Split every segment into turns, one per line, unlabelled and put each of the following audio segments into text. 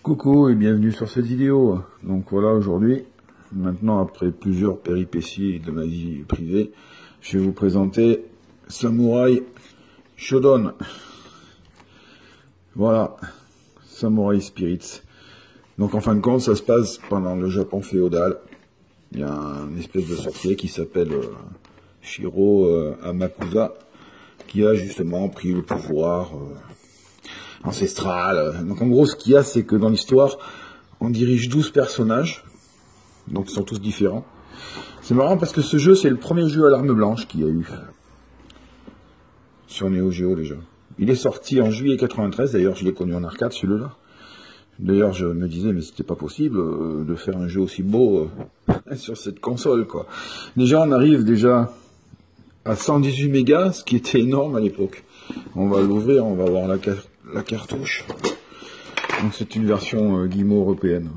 Coucou et bienvenue sur cette vidéo. Donc voilà, aujourd'hui, maintenant après plusieurs péripéties de ma vie privée, je vais vous présenter Samurai Shodown. Voilà, Samurai Spirits. Donc en fin de compte, ça se passe pendant le Japon féodal. Il y a un espèce de sorcier qui s'appelle Shiro Amakusa, qui a justement pris le pouvoir ancestral. Donc en gros, ce qu'il y a, c'est que dans l'histoire, on dirige 12 personnages, donc ils sont tous différents. C'est marrant parce que ce jeu, c'est le premier jeu à l'arme blanche qu'il y a eu sur Neo Geo déjà. Il est sorti en juillet 93, d'ailleurs je l'ai connu en arcade celui-là. D'ailleurs je me disais mais c'était pas possible de faire un jeu aussi beau sur cette console quoi. Déjà on arrive déjà à 118 mégas, ce qui était énorme à l'époque. On va l'ouvrir, on va voir la cartouche. Donc c'est une version Guillemot européenne,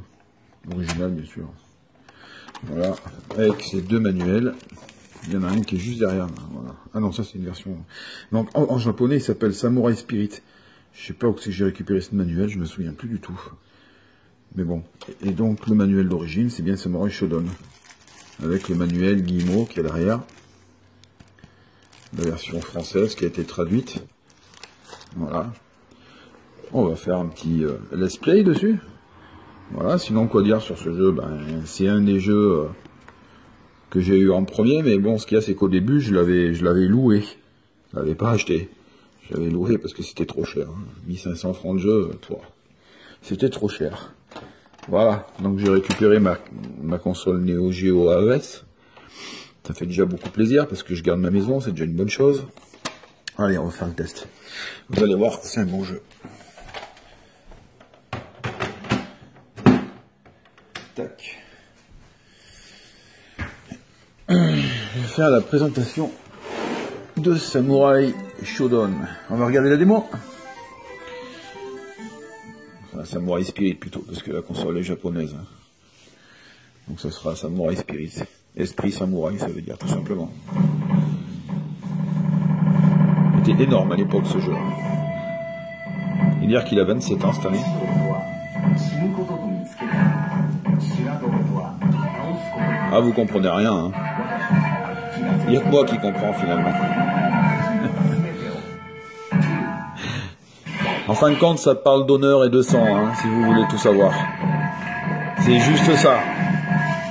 originale bien sûr. Voilà, avec ces deux manuels. Il y en a un qui est juste derrière. Voilà. Ah non, ça c'est une version. Donc en japonais, il s'appelle Samurai Spirit. Je sais pas où j'ai récupéré ce manuel, je me souviens plus du tout. Mais bon. Et donc le manuel d'origine, c'est bien Samurai Shodown. Avec le manuel Guillemot qui est à l'arrière. La version française qui a été traduite. Voilà. On va faire un petit let's play dessus. Voilà, sinon quoi dire sur ce jeu, c'est un des jeux que j'ai eu en premier, mais bon, ce qu'il y a, c'est qu'au début, je l'avais loué. Je l'avais pas acheté. Je l'avais loué parce que c'était trop cher. 1500 francs de jeu, c'était trop cher. Voilà, donc j'ai récupéré ma console Neo Geo AES. Ça fait déjà beaucoup plaisir parce que je garde ma maison, c'est déjà une bonne chose. Allez, on va faire le test. Vous allez voir, c'est un bon jeu. Tac. Je vais faire la présentation de Samurai Shodown. On va regarder la démo. Enfin, Samurai Spirit plutôt, parce que la console est japonaise. Donc ça sera Samurai Spirit. Esprit samouraï, ça veut dire tout simplement. Il était énorme à l'époque ce jeu. Il dire qu'il a 27 ans cette année. Ah, vous comprenez rien, hein. Il n'y a que moi qui comprends finalement. En fin de compte, ça parle d'honneur et de sang, hein, si vous voulez tout savoir. C'est juste ça.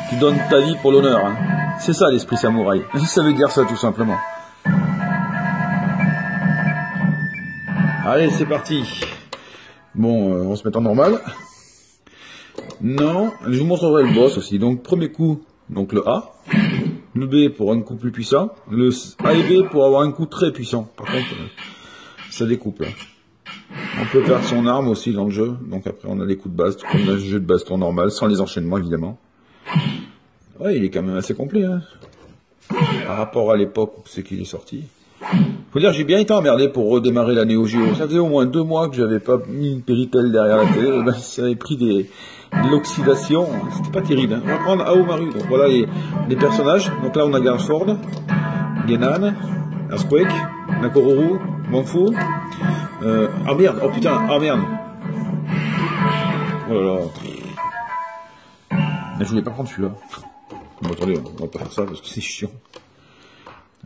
Tu donnes ta vie pour l'honneur. Hein. C'est ça l'esprit samouraï. Ça veut dire ça tout simplement. Allez, c'est parti. Bon, on se met en normal. Non, je vous montrerai le boss aussi. Donc, premier coup, donc le A. Le B pour un coup plus puissant. Le A et B pour avoir un coup très puissant. Par contre, ça découpe là. On peut perdre son arme aussi dans le jeu. Donc après, on a les coups de base, comme dans le jeu de baston normal, sans les enchaînements évidemment. Ouais, il est quand même assez complet. Hein. Par rapport à l'époque où c'est qu'il est sorti. Faut dire, j'ai bien été emmerdé pour redémarrer la Neo Geo. Ça faisait au moins 2 mois que j'avais pas mis une Péritel derrière la télé. Ça avait pris de l'oxydation. C'était pas terrible. Hein. On va prendre Aomaru. Donc voilà les personnages. Donc là, on a Garford, Genan, Earthquake, Nakororu, Manfu. Ah merde, oh putain, ah merde. Oh là là. Mais je voulais pas prendre celui-là. Bon, attendez, on va pas faire ça parce que c'est chiant.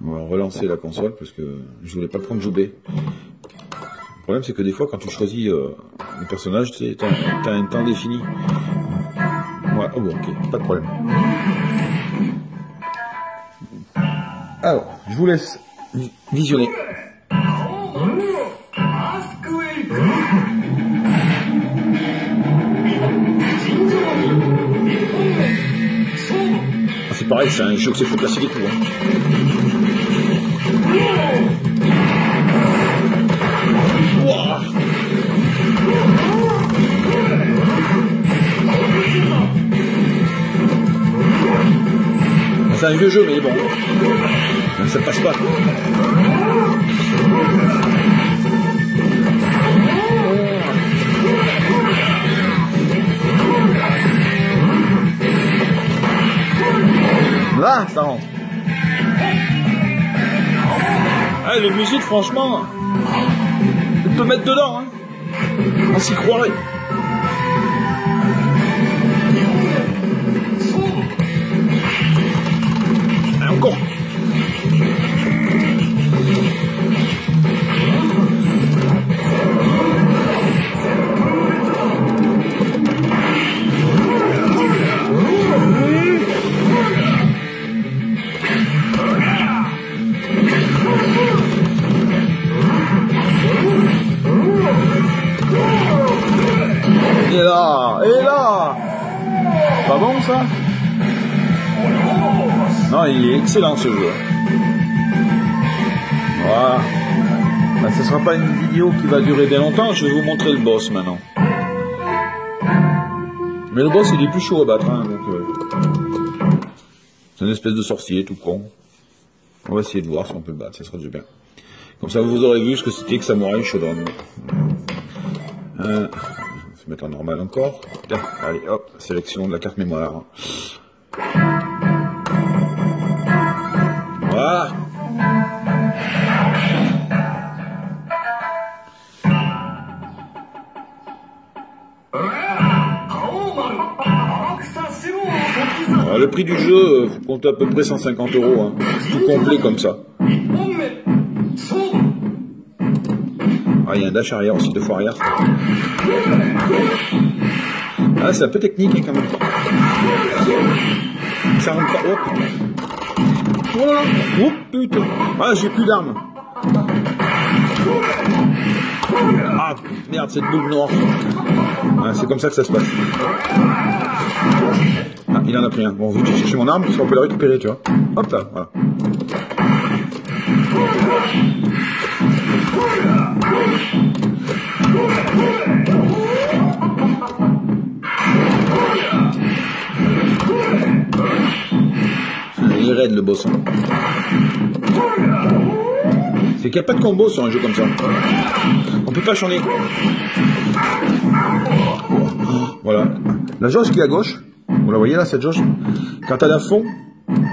On va relancer la console parce que je voulais pas prendre Jubei. Le problème c'est que des fois quand tu choisis un personnage, tu sais, t'as un temps défini. Ouais, oh bon, ok, pas de problème. Alors, je vous laisse visionner. C'est pareil, c'est un jeu que c'est faut casser les coups. Hein. Wow. C'est un vieux jeu, mais bon, ça passe pas. Là, ça rentre. Ah, les musiques, franchement, tu peux mettre dedans, hein. On s'y croirait. Il est là. Il est là. Pas bon ça? Non, il est excellent ce jeu. Voilà. Ben, ce ne sera pas une vidéo qui va durer bien longtemps, je vais vous montrer le boss maintenant. Mais le boss il est plus chaud à battre, hein, donc c'est une espèce de sorcier tout con. On va essayer de voir si on peut le battre, ça sera du bien. Comme ça vous aurez vu ce que c'était que Samurai Shodown. On va se mettre en normal encore. Bien, allez hop, sélection de la carte mémoire. Voilà. Alors, le prix du jeu compte à peu près 150 €, hein, tout complet comme ça. Ah, il y a un dash arrière aussi, 2 fois arrière. Ah, c'est un peu technique hein, quand même. Ça rentre pas. Oh, oh, oh putain. Ah, j'ai plus d'armes. Ah, merde, cette boule noire. Ah, c'est comme ça que ça se passe. Ah, il en a pris un. Bon, vu que j'ai cherché mon arme, parce qu'on peut la récupérer, tu vois. Hop là, voilà. Il est raide le boss. C'est qu'il n'y a pas de combo sur un jeu comme ça. On peut pas changer. Voilà. La jauge qui est à gauche, vous la voyez là, cette jauge, quand elle est à fond,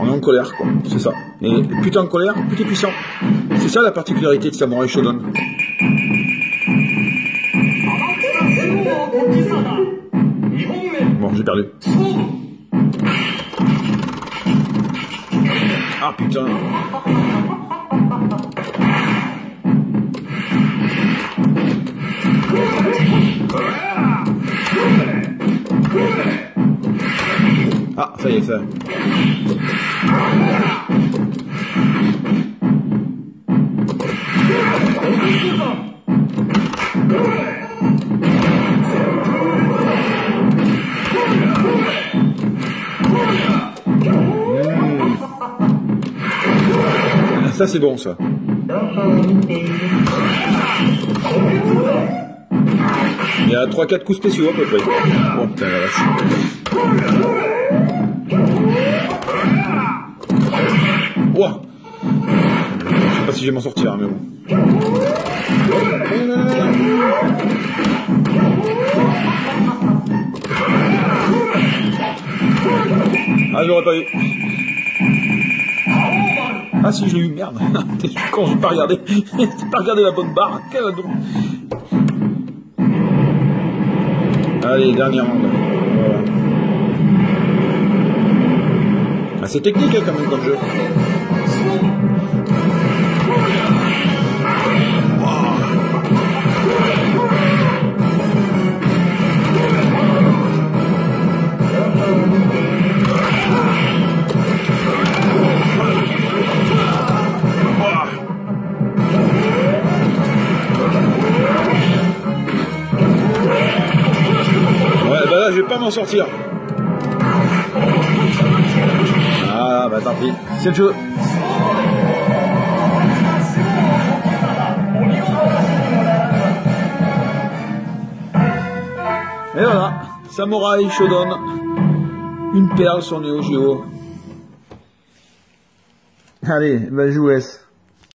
on est en colère, quoi. C'est ça. Et plus t'es en colère, plus t'es puissant. C'est ça la particularité de Samurai Shodown. Bon, j'ai perdu. Ah putain. Ah, ça y est, ça. Ça c'est bon ça. Il y a 3-4 coups spéciaux à peu près. Bon putain la vache. Ouah. Je sais pas si je vais m'en sortir, mais bon. Ah, j'aurais pas eu. Ah si, je l'ai eu, merde. T'es con, j'ai pas regardé. J'ai pas regardé la bonne barre. Quel ado. Allez, dernière ronde. Voilà. Ah, c'est technique hein, quand même comme jeu. Je vais pas m'en sortir. Ah bah tant pis, c'est le jeu. Et voilà, Samurai Shodown, une perle sur Neo Geo. Allez, bah je vous laisse.